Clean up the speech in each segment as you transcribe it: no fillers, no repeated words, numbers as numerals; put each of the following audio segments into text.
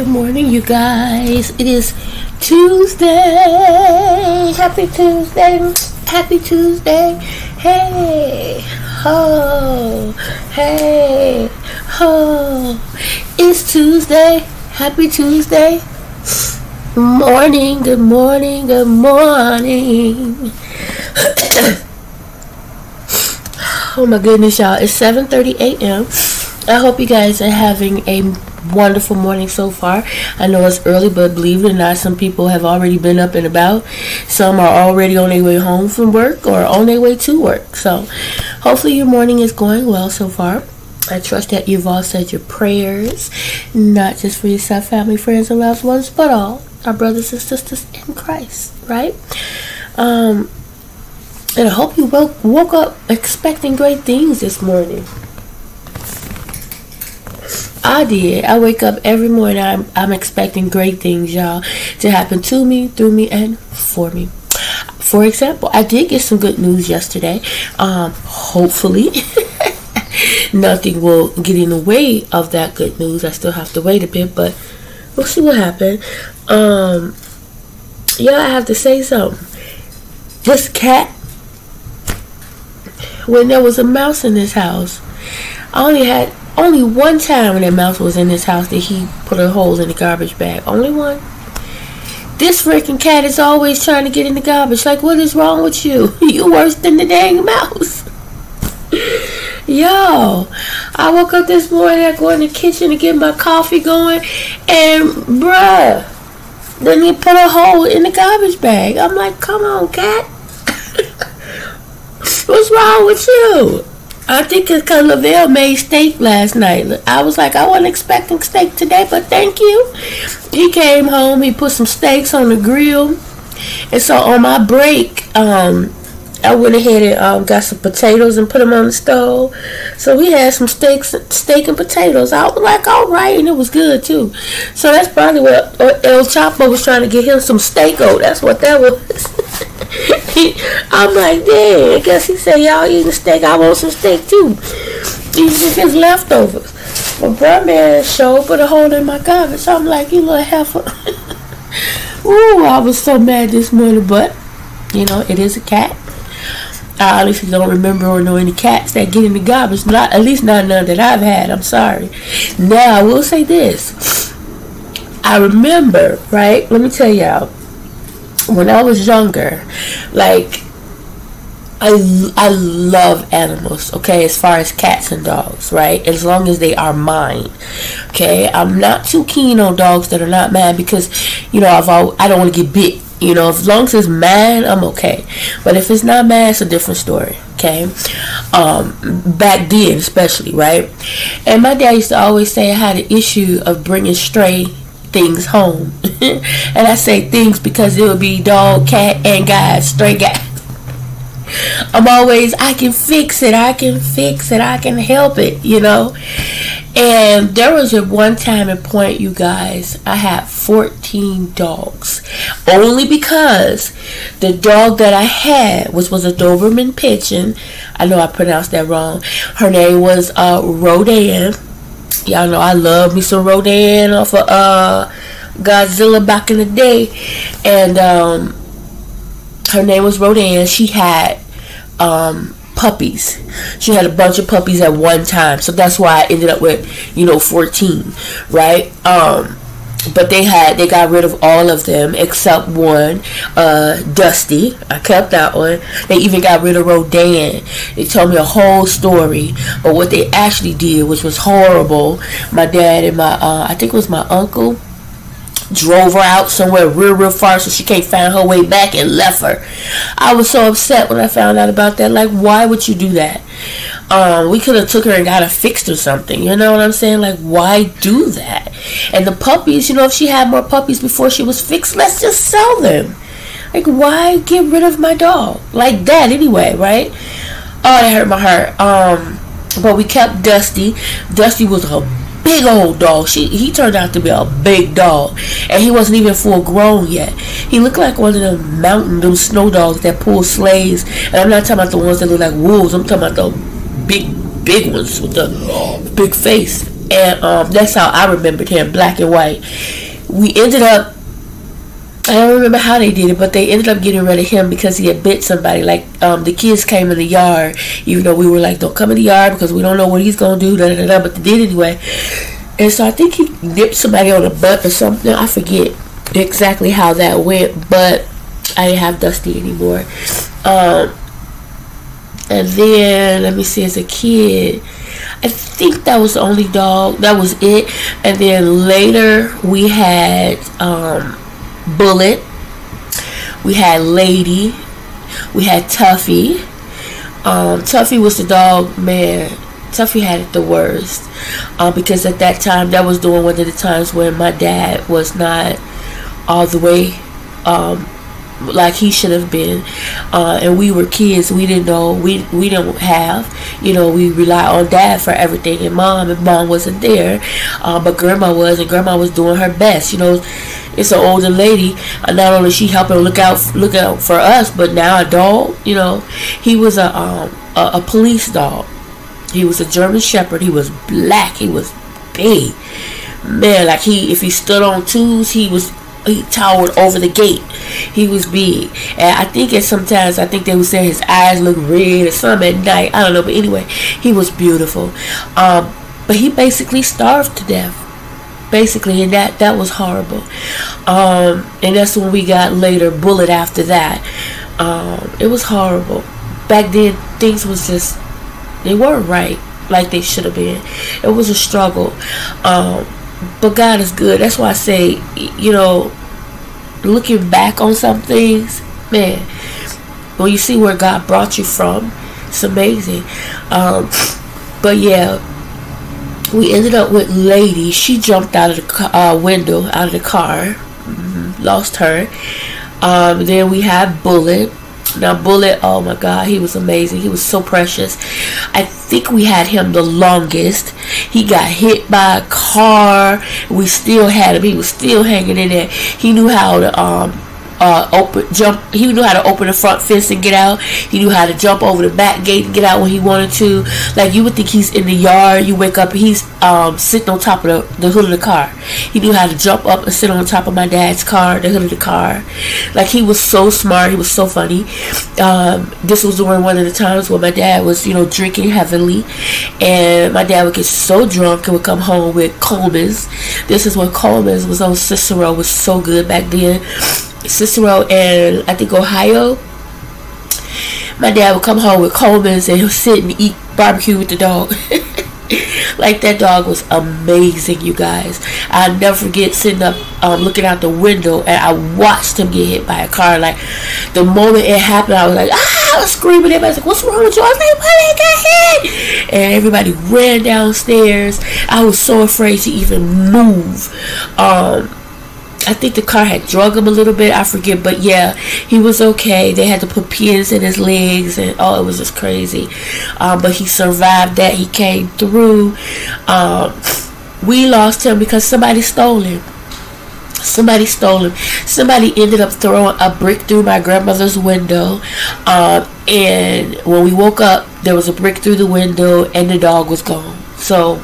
morning, you guys. It is Tuesday. Happy Tuesday. Happy Tuesday. Hey. Ho. Hey. Ho. It's Tuesday. Happy Tuesday. Morning. Good morning. Good morning. Oh my goodness, y'all. It's 7:30 a.m. I hope you guys are having a wonderful morning so far. I know it's early, but believe it or not, some people have already been up and about. Some are already on their way home from work or on their way to work. So hopefully your morning is going well so far. I trust that you've all said your prayers, not just for yourself, family, friends, and loved ones, but all our brothers and sisters in Christ, right? And I hope you woke up expecting great things this morning. I did. I wake up every morning. I'm expecting great things, y'all, to happen to me, through me, and for me. For example, I did get some good news yesterday. Hopefully, nothing will get in the way of that good news. I still have to wait a bit, but we'll see what happens. Yeah, I have to say something. This cat, when there was a mouse in this house, only one time when that mouse was in this house that he put a hole in the garbage bag. Only one. This freaking cat is always trying to get in the garbage. Like, what is wrong with you? You worse than the dang mouse. Yo, I woke up this morning, I go in the kitchen to get my coffee going, and bruh, then he put a hole in the garbage bag. I'm like, come on, cat. What's wrong with you? I think it's because Lavelle made steak last night. I was like, I wasn't expecting steak today, but thank you. He came home, he put some steaks on the grill. And so on my break, I went ahead and got some potatoes and put them on the stove. So we had some steak and potatoes. I was like, all right, and it was good too. So that's probably what El Chapo was trying to get him some steak-o. That's what that was. I'm like, dang, I guess he said, y'all eating steak, I want some steak too. These are his leftovers. My brother man showed put a hole in my garbage. So I'm like, you little heifer. Ooh, I was so mad this morning, but you know, it is a cat. I honestly don't remember or know any cats that get in the garbage. Not, at least not none that I've had. I'm sorry. Now, I will say this. I remember, right? Let me tell y'all. When I was younger, like, I love animals, okay, as far as cats and dogs, right, as long as they are mine, okay. I'm not too keen on dogs that are not mine because, you know, I don't want to get bit, you know. As long as it's mine, I'm okay, but if it's not mine, it's a different story, okay. Back then especially, right, and my dad used to always say I had an issue of bringing stray things home. And I say things because it would be dog, cat, and guys, stray guys. I'm always, I can fix it, I can fix it, I can help it, you know. And there was a one time and point, you guys, I had 14 dogs. Only because the dog that I had, which was a Doberman Pinscher, I know I pronounced that wrong, her name was Rodan. Y'all know I love me some Rodan off of Godzilla back in the day. And her name was Rodan. She had puppies. She had a bunch of puppies at one time. So that's why I ended up with, you know, 14, right? But they got rid of all of them except one, Dusty. I kept that one. They even got rid of Rodan. They told me a whole story, but what they actually did, which was horrible, my dad and my I think it was my uncle, drove her out somewhere real far so she can't find her way back and left her. I was so upset when I found out about that. Like, why would you do that? We could have took her and got her fixed or something. You know what I'm saying? Like, why do that? And the puppies, you know, if she had more puppies before she was fixed, let's just sell them. Like, why get rid of my dog like that anyway, right? Oh, that hurt my heart. But we kept Dusty. Dusty was a big old dog. He turned out to be a big dog, and he wasn't even full grown yet. He looked like one of them snow dogs that pull sleighs. And I'm not talking about the ones that look like wolves. I'm talking about the big ones with the big face. And that's how I remembered him, black and white. We ended up, I don't remember how they did it, but they ended up getting rid of him because he had bit somebody. Like, the kids came in the yard, even though we were like, don't come in the yard because we don't know what he's going to do, da, da, da, but they did anyway. And so I think he nipped somebody on the butt or something. I forget exactly how that went, but I didn't have Dusty anymore. And then, let me see, as a kid, I think that was the only dog. That was it. And then later, we had Bullet. We had Lady. We had Tuffy. Tuffy was the dog, man. Tuffy had it the worst. Because at that time, that was during one of the times when my dad was not all the way like he should have been, and we were kids. We didn't know, we didn't have, you know, we rely on dad for everything, and mom wasn't there, but grandma was, and grandma was doing her best. You know, it's an older lady, and not only she helping look out for us, but now a dog. You know, he was a police dog. He was a German Shepherd. He was black. He was big, man. Like, if he stood on twos, he towered over the gate. He was big. And I think sometimes they would say his eyes look red or something at night. I don't know. But anyway, he was beautiful. But he basically starved to death. Basically, and that was horrible. And that's when we got later Bullet after that. It was horrible. Back then, things was just, they weren't right like they should have been. It was a struggle. But God is good. That's why I say, you know, looking back on some things, man, when you see where God brought you from, it's amazing. But yeah, we ended up with Lady. She jumped out of the window, out of the car. Lost her. Then we had Bullet. Now Bullet, oh my God, he was amazing. He was so precious. I think we had him the longest. He got hit by a car. We still had him. He was still hanging in there. He knew how to he knew how to open the front fence and get out. He knew how to jump over the back gate and get out when he wanted to. Like, you would think he's in the yard, you wake up and he's sitting on top of the hood of the car. He knew how to jump up and sit on top of my dad's car, the hood of the car. Like, he was so smart. He was so funny. This was during one of the times when my dad was, you know, drinking heavily, and my dad would get so drunk and would come home with Coleman's. This is when Coleman's was on Cicero. Was so good back then. Cicero and I think Ohio. My dad would come home with Coleman's and he'll sit and eat barbecue with the dog. Like, that dog was amazing, you guys. I'll never forget sitting up looking out the window, and I watched him get hit by a car. Like, the moment it happened, I was like, ah! I was screaming. Everybody was like, what's wrong with you? I was like, Bullet got hit! And everybody ran downstairs. I was so afraid to even move. I think the car had drug him a little bit. I forget. But yeah, he was okay. They had to put pins in his legs. And oh, it was just crazy. But he survived that. He came through. We lost him because somebody stole him. Somebody stole him. Somebody ended up throwing a brick through my grandmother's window. And when we woke up, there was a brick through the window and the dog was gone. So,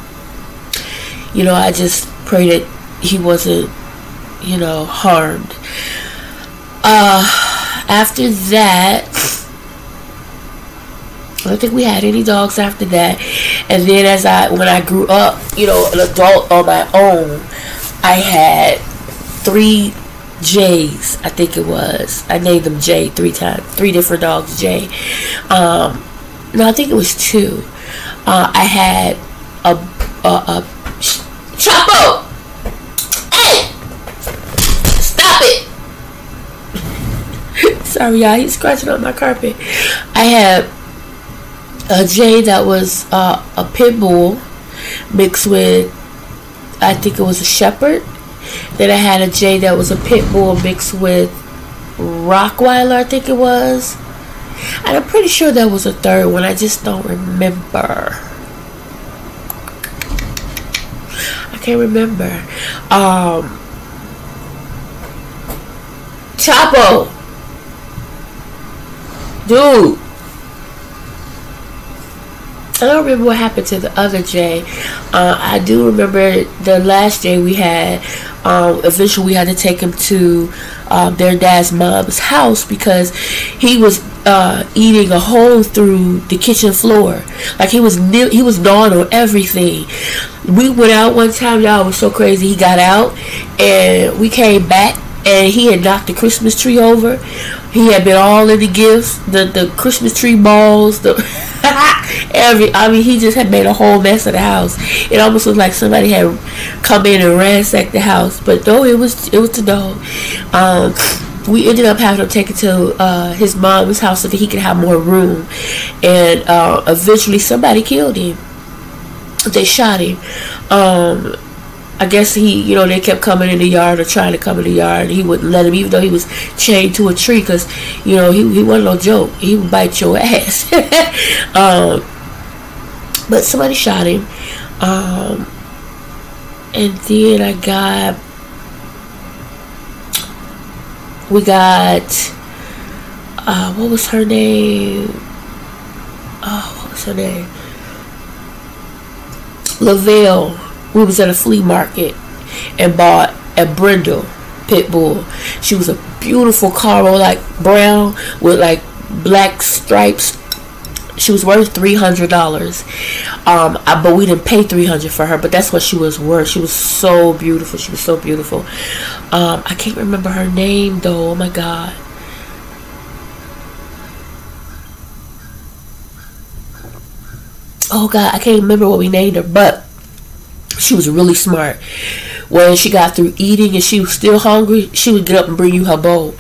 you know, I just pray that he wasn't, you know, harmed. After that, I don't think we had any dogs after that. And then when I grew up, you know, an adult on my own, I had 3 Jays, I think it was. I named them Jay 3 times. 3 different dogs, Jay. No, I think it was 2. I had a Chapo! Hey! Stop it! Sorry, y'all. He's scratching up my carpet. I had a Jay that was a pit bull mixed with, I think it was a shepherd. Then I had a Jay that was a pit bull mixed with Rottweiler, I think it was. And I'm pretty sure there was a third one. I just don't remember. I can't remember. Chapo! Dude! I don't remember what happened to the other Jay. I do remember the last Jay we had. Eventually, we had to take him to their dad's mom's house because he was eating a hole through the kitchen floor. Like he was gnawing on everything. We went out one time, y'all. It was so crazy. He got out, and we came back, and he had knocked the Christmas tree over. He had been all in the gifts, the Christmas tree balls, he just had made a whole mess of the house. It almost looked like somebody had come in and ransacked the house. But no, it was the dog. We ended up having him taken to his mom's house so that he could have more room. And eventually somebody killed him. They shot him. I guess they kept coming in the yard or trying to come in the yard. He wouldn't let him, even though he was chained to a tree, because, he wasn't no joke. He would bite your ass. But somebody shot him. And then we got, what was her name? Lavelle. We was at a flea market and bought a Brindle pit bull. She was a beautiful Carl, like brown with like black stripes. She was worth $300. But we didn't pay $300 for her. But that's what she was worth. She was so beautiful. I can't remember her name though. Oh my God. Oh God, I can't remember what we named her, but she was really smart. When she got through eating and she was still hungry, she would get up and bring you her bowl.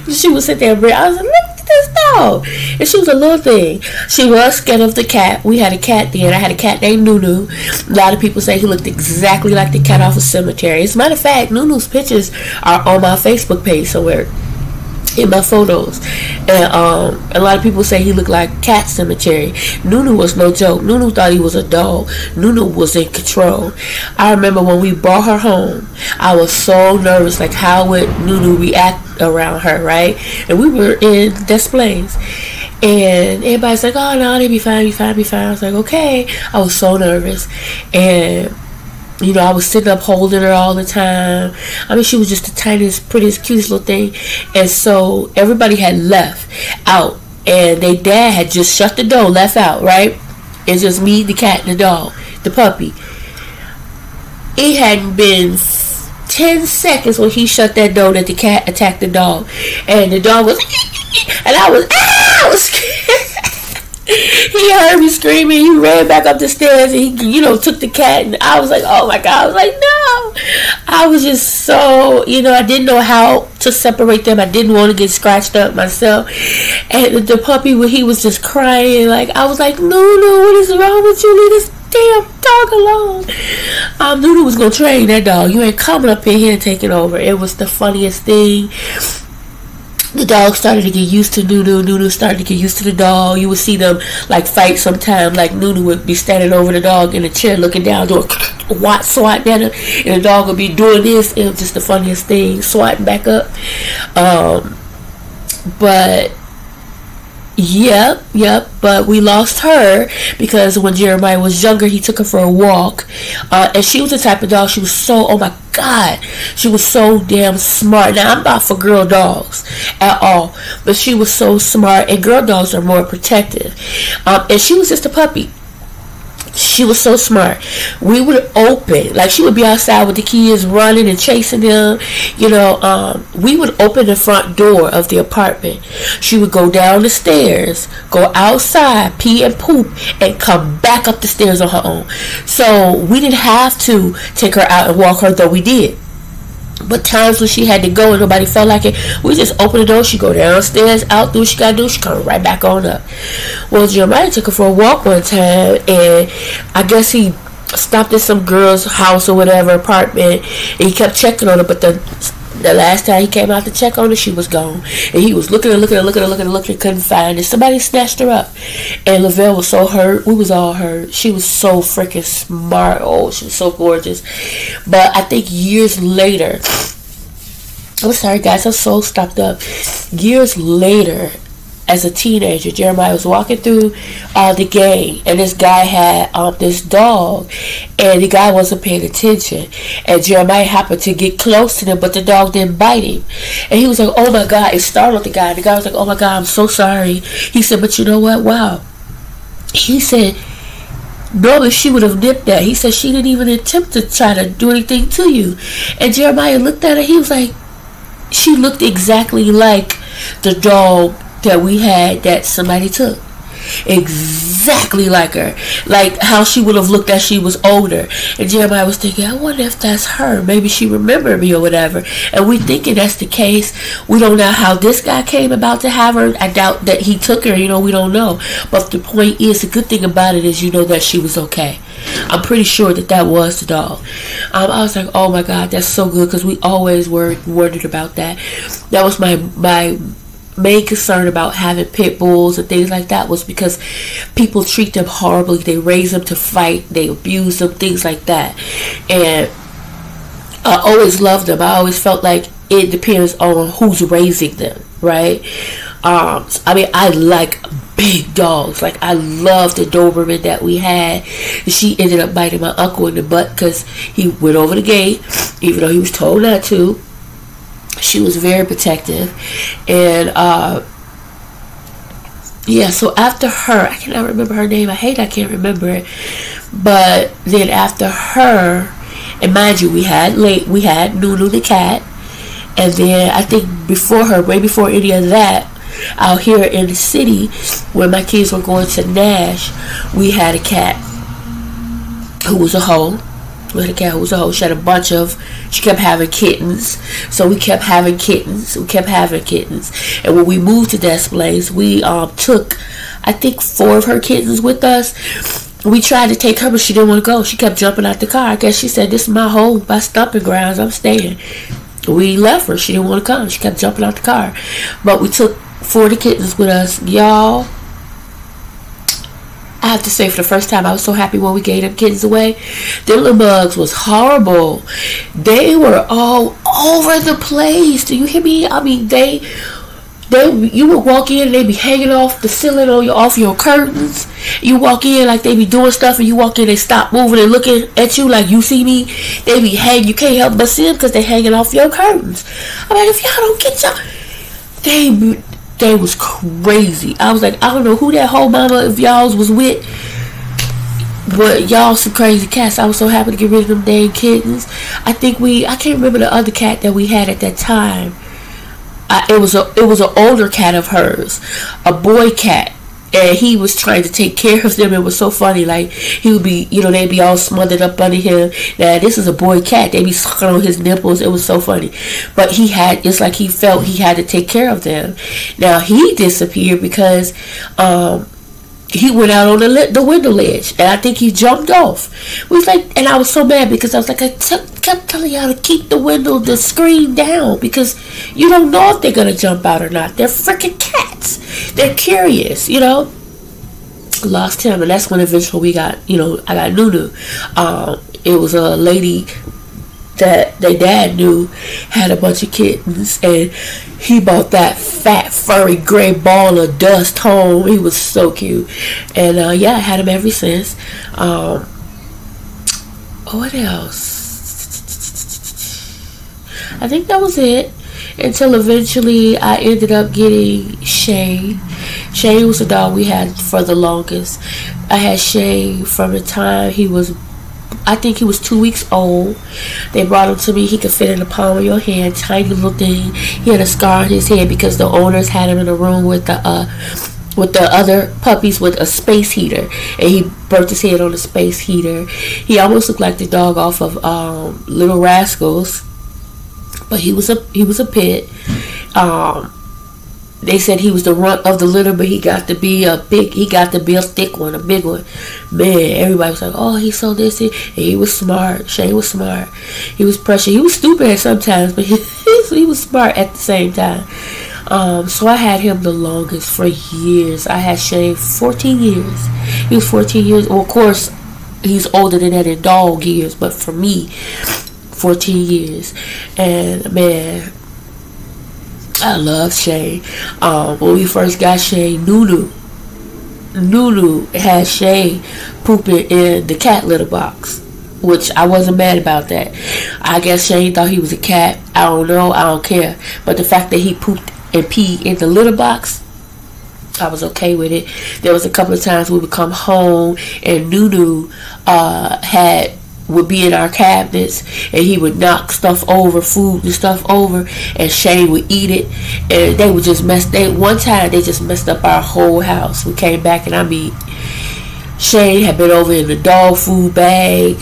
She would sit there and I was like, look at this dog. And she was a little thing. She was scared of the cat. We had a cat then. I had a cat named Nunu. A lot of people say he looked exactly like the cat off a cemetery. As a matter of fact, Nunu's pictures are on my Facebook page somewhere in my photos, and a lot of people say he looked like Cat Cemetery. Nunu was no joke. Nunu thought he was a dog. Nunu was in control. I remember when we brought her home, I was so nervous, like how would Nunu react around her, right? And we were in Des Plaines, and everybody's like, oh no, they be fine. I was like, okay. I was so nervous, and I was sitting up holding her all the time. I mean, she was just the tiniest, prettiest, cutest little thing. And so everybody had left out. And their dad had just shut the door, left out, right? It's just me, the cat, and the dog, the puppy. It hadn't been 10 seconds when he shut that door that the cat attacked the dog. And the dog was, and I was scared. He heard me screaming. He ran back up the stairs and he, took the cat. And I was like, oh my God. I was like, no. I was just so, I didn't know how to separate them. I didn't want to get scratched up myself. And the puppy, he was just crying. Like, I was like, no, what is wrong with you? Leave this damn dog alone. Nunu was going to train that dog. You ain't coming up in here and taking over. It was the funniest thing. The dog started to get used to Nunu. Nunu started to get used to the dog. You would see them like fight sometime. Like Nunu would be standing over the dog in a chair looking down, doing swatting at him, and the dog would be doing this. It was just the funniest thing, swatting back up. But yep. But we lost her because when Jeremiah was younger, he took her for a walk, and she was the type of dog. She was so, oh my God, she was so damn smart. Now I'm not for girl dogs at all, but she was so smart, and girl dogs are more protective. And she was just a puppy. She was so smart. We would open, like she would be outside with the kids running and chasing them. We would open the front door of the apartment. She would go down the stairs, go outside, pee and poop, and come back up the stairs on her own. So we didn't have to take her out and walk her, though we did. But times when she had to go and nobody felt like it, we just open the door, she go downstairs, out, do what she gotta do, she come right back on up. Well, Jeremiah took her for a walk one time, and I guess he stopped at some girl's house or whatever, apartment, and he kept checking on her, but the last time he came out to check on her, she was gone. And he was looking, couldn't find her. Somebody snatched her up. And Lavelle was so hurt. We was all hurt. She was so freaking smart. Oh, she was so gorgeous. But I think years later, I'm sorry guys, I'm so stopped up. Years later, as a teenager. Jeremiah was walking through the gang, and this guy had this dog, and the guy wasn't paying attention, and Jeremiah happened to get close to them, but the dog didn't bite him, and he was like, oh my God. It startled the guy. The guy was like, oh my God, I'm so sorry. He said, but you know what, wow. He said, normally she would have nipped that. He said she didn't even attempt to try to do anything to you. And Jeremiah looked at her. He was like, she looked exactly like the dog that we had that somebody took. Exactly like her. Like how she would have looked as she was older. And Jeremiah was thinking, I wonder if that's her. Maybe she remembered me or whatever. And we thinking that's the case. We don't know how this guy came about to have her. I doubt that he took her. We don't know. But the point is, the good thing about it is that she was okay. I'm pretty sure that was the dog. I was like, oh my God, that's so good, because we always were worried about that. That was my main concern about having pit bulls and things like that, was because people treat them horribly. They raise them to fight, they abuse them, things like that. And I always loved them. I always felt like it depends on who's raising them, right? I like big dogs. Like, I love the Doberman that we had. She ended up biting my uncle in the butt because he went over the gate, even though he was told not to. She was very protective. And yeah, so after her, I cannot remember her name. I can't remember it. But then after her, and mind you, we had Nunu the cat. And then I think before her, way before any of that, out here in the city where my kids were going to Nash, we had a cat who was a hoe. She had a bunch of, she kept having kittens. So we kept having kittens. And when we moved to Des Plaines, we took, I think, 4 of her kittens with us. We tried to take her, but she didn't want to go. She kept jumping out the car. I guess she said, this is my home, my stomping grounds, I'm staying. We left her. She didn't want to come. She kept jumping out the car. But we took 4 of the kittens with us. Y'all, I have to say, for the first time, I was so happy when we gave them kittens away. Them little bugs was horrible. They were all over the place. Do you hear me? I mean, you would walk in and they be hanging off the ceiling off your curtains. You walk in like they be doing stuff, and you walk in, they stop moving and looking at you like you see me. They be hanging. You can't help but see them because they hanging off your curtains. I'm like, if y'all don't get y'all, they was crazy. I was like, I don't know who that whole mama of y'all's was with, but y'all some crazy cats. I was so happy to get rid of them dang kittens. I can't remember the other cat that we had at that time. It was an older cat of hers, a boy cat, and he was trying to take care of them. It was so funny. Like, he would be, they'd be all smothered up under him. Now, this is a boy cat. They'd be sucking on his nipples. It was so funny. But it's like he felt he had to take care of them. Now, he disappeared because he went out on the window ledge, and I think he jumped off. And I was so mad because I was like, I kept telling y'all to keep the screen down, because you don't know if they're gonna jump out or not. They're freaking cats. They're curious, Lost him, and that's when eventually we got, I got Nunu. It was a lady that their dad knew had a bunch of kittens, and he brought that fat furry gray ball of dust home. He was so cute. And yeah, I had him ever since. What else? I think that was it, until eventually I ended up getting Shane. Shane was the dog we had for the longest. I had Shane from the time I think he was 2 weeks old. They brought him to me. He could fit in the palm of your hand, tiny little thing. He had a scar on his head because the owners had him in a room with the other puppies with a space heater, and he burnt his head on the space heater. He almost looked like the dog off of Little Rascals, but he was a pit. They said he was the runt of the litter, but he got to be a thick one, a big one. Man, everybody was like, oh, he's so this. And he was smart. Shane was smart. He was precious. He was stupid at sometimes, but he was smart at the same time. So I had him the longest, for years. I had Shane 14 years. He was 14 years. Well, of course, he's older than that in dog years, but for me, 14 years. And man, I love Shane. When we first got Shane, Nunu had Shane pooping in the cat litter box, which I wasn't mad about that. I guess Shane thought he was a cat. I don't know. I don't care. But the fact that he pooped and peed in the litter box, I was okay with it. There was a couple of times we would come home and Nunu would be in our cabinets and he would knock stuff over, food and stuff over, and Shane would eat it, and they would just one time they just messed up our whole house. We came back and I mean, Shane had been over in the dog food bag,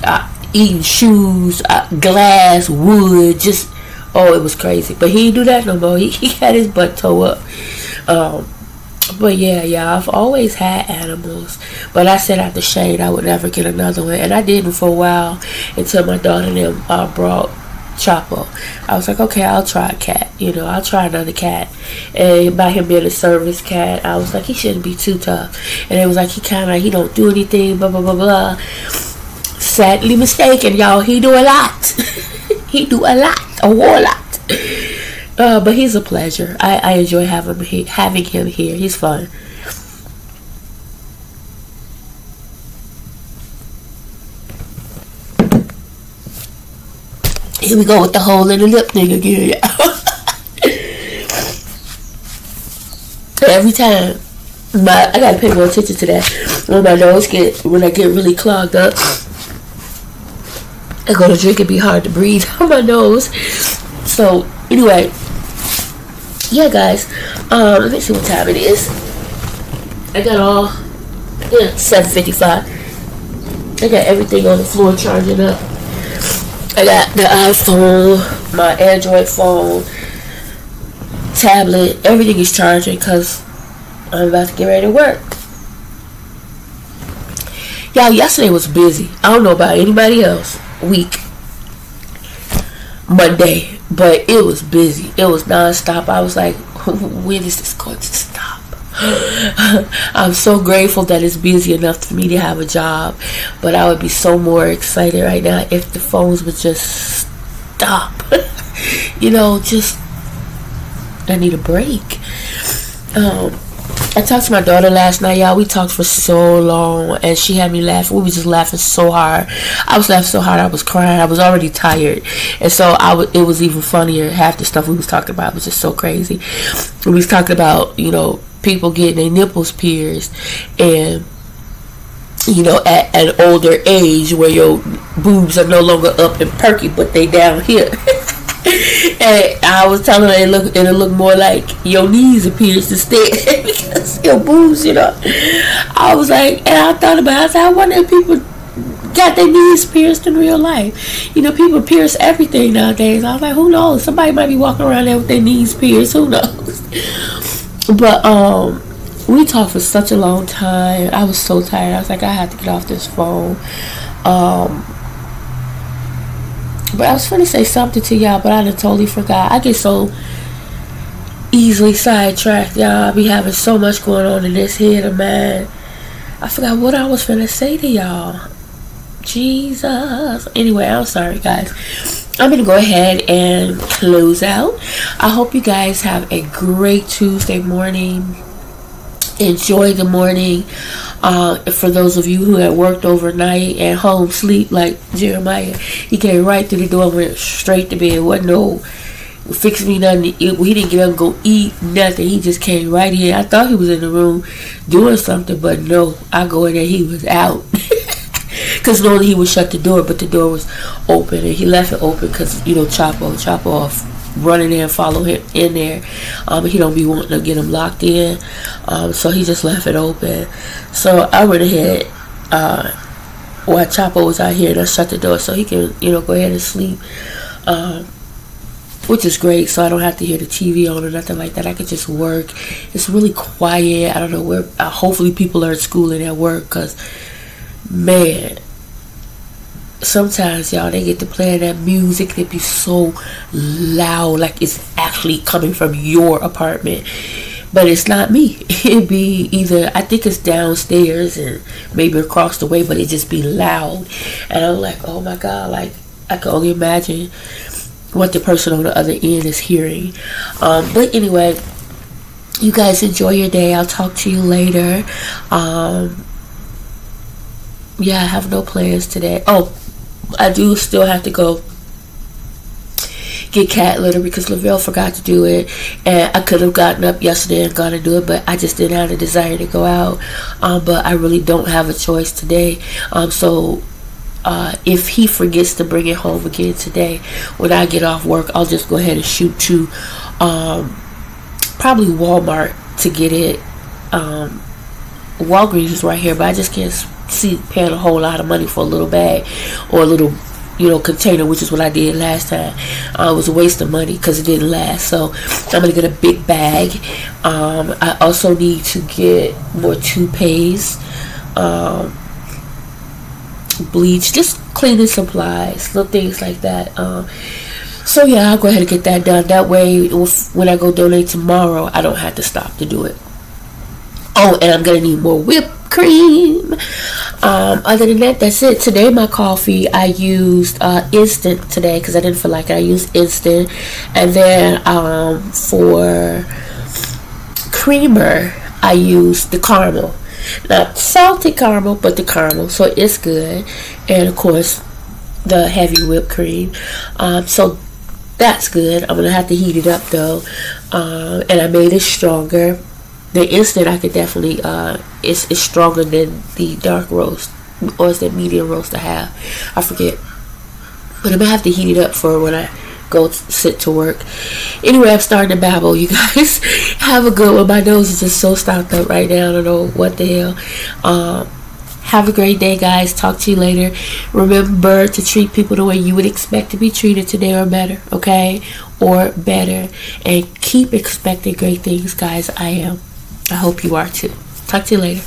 eating shoes, glass, wood, just, oh, it was crazy. But he didn't do that no more. He had his butt toe up. But yeah, I've always had animals. But I said after Shane, I would never get another one. And I didn't for a while until my daughter and them brought Chapo. I was like, okay, I'll try a cat. I'll try another cat. And by him being a service cat, I was like, he shouldn't be too tough. And it was like, he don't do anything, blah, blah, blah, blah. Sadly mistaken, y'all. He do a lot. He do a lot. A whole lot. But he's a pleasure. I enjoy having him here. He's fun. Here we go with the hole in the lip thing again. Every time, I gotta pay more attention to that. When I get really clogged up, I go to drink, it be hard to breathe on my nose. So anyway, yeah, guys. Let me see what time it is. I got 7:55. I got everything on the floor charging up. I got the iPhone, my Android phone, tablet, everything is charging because I'm about to get ready to work. Y'all, yesterday was busy. I don't know about anybody else. Week. Monday. But it was busy. It was non-stop. I was like, when is this going to stop? I'm so grateful that it's busy enough for me to have a job. But I would be so more excited right now if the phones would just stop. I need a break. I talked to my daughter last night, y'all. We talked for so long, and she had me laughing. We were just laughing so hard. I was laughing so hard, I was crying. I was already tired, and so it was even funnier. Half the stuff we was talking about was just so crazy. We was talking about, people getting their nipples pierced, and at an older age where your boobs are no longer up and perky, but they down here. And I was telling her it'll look more like your knees are pierced instead because your boobs, I was like, and I thought about it, I was like, I wonder if people got their knees pierced in real life. People pierce everything nowadays. I was like, who knows? Somebody might be walking around there with their knees pierced. Who knows? But we talked for such a long time. I was so tired. I was like, I had to get off this phone. But I was going to say something to y'all, but I done totally forgot. I get so easily sidetracked, y'all. I be having so much going on in this head of mine. I forgot what I was going to say to y'all. Jesus. Anyway, I'm sorry, guys. I'm going to go ahead and close out. I hope you guys have a great Tuesday morning. Enjoy the morning. For those of you who had worked overnight and home sleep like Jeremiah, he came right through the door and went straight to bed. Wasn't no fix me nothing to eat. He didn't get up and go eat nothing. He just came right in. I thought he was in the room doing something, but no. I go in there, he was out. Because normally he would shut the door, but the door was open, and he left it open because, Chapo off running in and follow him in there. He don't be wanting to get him locked in, so he just left it open. So I went ahead while Chapo was out here, and I shut the door so he can go ahead and sleep, which is great. So I don't have to hear the TV on or nothing like that. I could just work. It's really quiet. I don't know where. Hopefully people are at school and at work, because man, sometimes y'all, they get to play that music that be so loud, like it's actually coming from your apartment, but it's not me. It be either, I think it's downstairs and maybe across the way, but it just be loud, and I'm like, oh my god, like I can only imagine what the person on the other end is hearing. But anyway, you guys enjoy your day. I'll talk to you later. Yeah, I have no plans today. Oh, I do still have to go get cat litter because Lavelle forgot to do it, and I could have gotten up yesterday and gone to do it, but I just didn't have the desire to go out. But I really don't have a choice today. So if he forgets to bring it home again today, when I get off work, I'll just go ahead and shoot to probably Walmart to get it. Walgreens is right here, but I just can't see paying a whole lot of money for a little bag or a little, you know, container, which is what I did last time. It was a waste of money because it didn't last. So I'm gonna get a big bag. I also need to get more toothpaste, bleach, just cleaning supplies, little things like that. So yeah, I'll go ahead and get that done. That way, when I go donate tomorrow, I don't have to stop to do it. Oh, and I'm gonna need more whipped cream. Other than that, that's it. Today, my coffee, I used instant today because I didn't feel like it. I used instant, and then for creamer, I used the caramel, not salted caramel, but the caramel. So it's good, and of course, the heavy whipped cream. So that's good. I'm gonna have to heat it up though, and I made it stronger. The instant I could definitely it's stronger than the dark roast, or is that medium roast I have? I forget, but I'm gonna have to heat it up for when I go sit to work. Anyway, I'm starting to babble. You guys have a good one. My nose is just so stopped up right now. I don't know what the hell. Have a great day, guys. Talk to you later. Remember to treat people the way you would expect to be treated today, or better, okay? Or better. And keep expecting great things, guys. I hope you are too. Talk to you later.